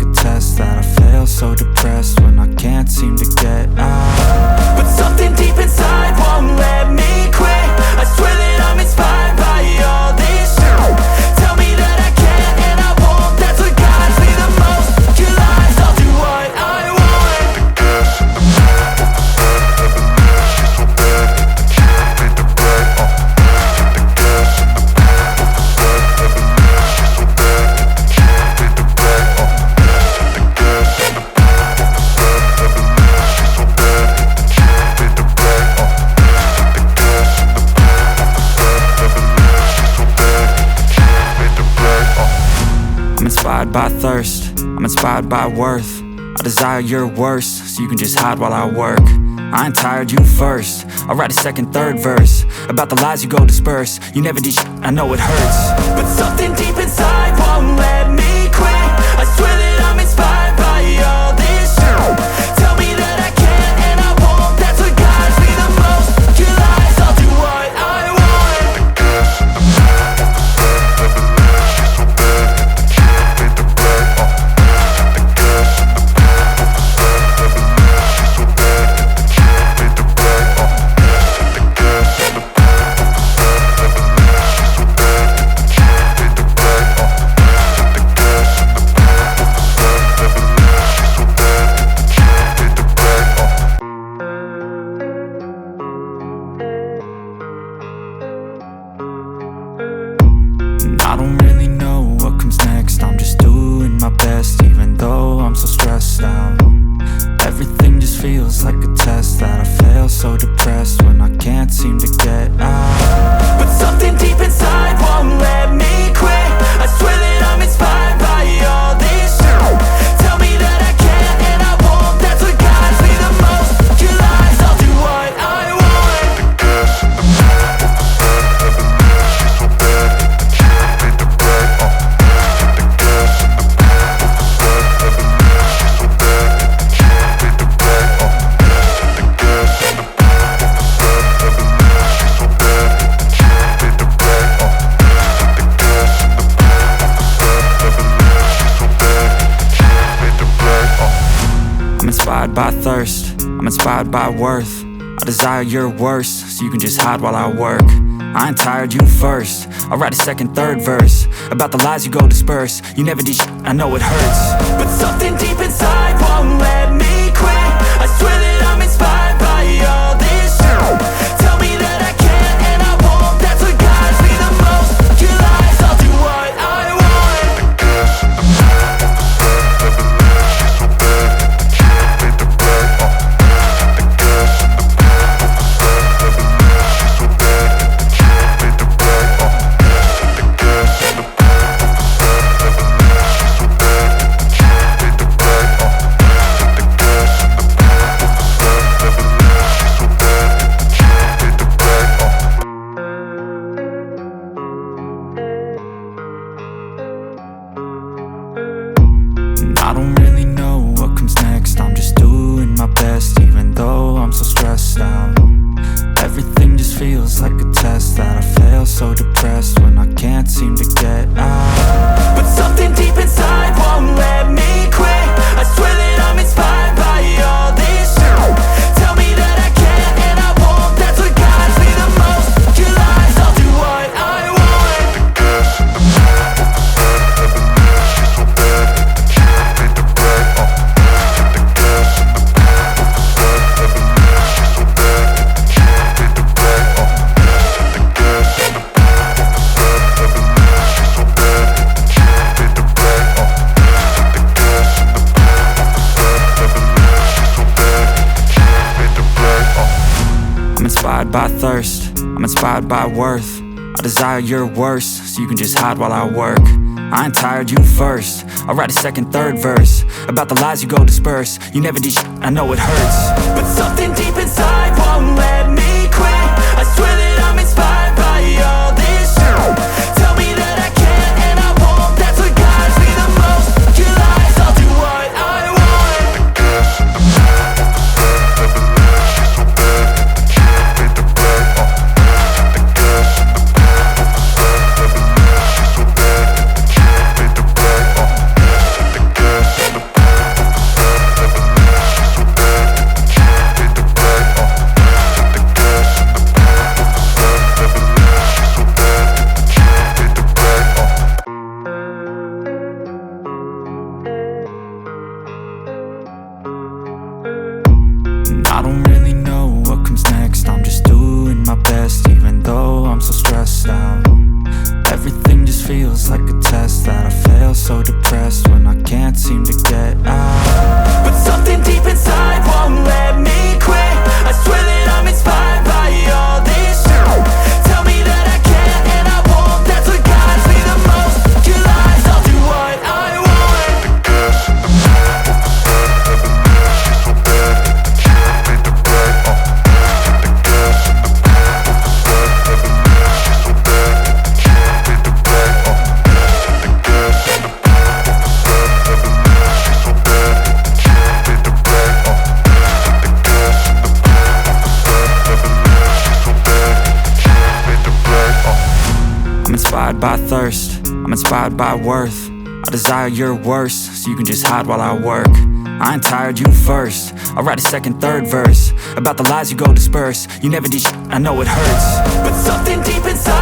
a test that I fail. So depressed when I can't seem to get out. But something deep inside won't let me quit. I swear that I'm inspired by all this shit. Tell me that I can't and I won't. That's what guides me the most. Your lies, I'll do what I want. I'm inspired by thirst, I'm inspired by worth. I desire your worst, so you can just hide while I work. I ain't tired, you first. I'll write a second, third verse about the lies you go disperse. You never did shit, I know it hurts. But something deep inside won't let me quit. I swear that I'm inspired by all this shit. Tell me that I can't and I won't. That's what guides me the most. Your lies, I'll do what I want. I don't really know what comes next. I'm just doing my best, even though I'm so stressed out. Everything just feels like a test that I fail. So depressed when I can't seem to get out. But something deep inside won't let me quit. I swear that I'm inspired by all this shit. Tell me that I can't and I won't. That's what guides me the most. Your lies, I'll do what I want. I'm inspired by thirst, I'm inspired by worth. I desire your worst, so you can just hide while I work. I ain't tired, you first. I'll write a second, third verse about the lies you go disperse. You never did shit, I know it hurts. But something deep inside won't let me quit. I swear that I'm inspired by all this shit. Tell me that I can't and I won't. That's what guides me the most. Your lies, I'll do what I want. I don't really know what comes next. I'm just doing my best, even though I'm so stressed out. Everything just feels like a test that I fail. So depressed when I can't seem to get out. But something deep inside won't let me quit. I swear that I'm inspired by all this shit. Tell me that I can't and I won't. That's what guides me the most. Your lies, I'll do what I want. I'm inspired by thirst, I'm inspired by worth. I desire your worst, so you can just hide while I work. I ain't tired, you first. I'll write a second, third verse about the lies you go disperse. You never did shit, I know it hurts. But something deep inside won't let me quit. I swear that I'm inspired by all this shit. Tell me that I can't and I won't. That's what guides me the most. Your lies, I'll do what I want. just feels like a test that I fail, so depressed when I can't seem to get out. But something deep inside won't let me quit. I swear that I'm inspired by all this shit. Tell me that I can't and I won't. That's what guides me the most. Your lies, I'll do what I want. I'm inspired by thirst, I'm inspired by worth. I desire your worst, so you can just hide while I work. I ain't tired, you first. I'll write a second, third verse about the lies you go disperse. You never did shit, I know it hurts, but something deep inside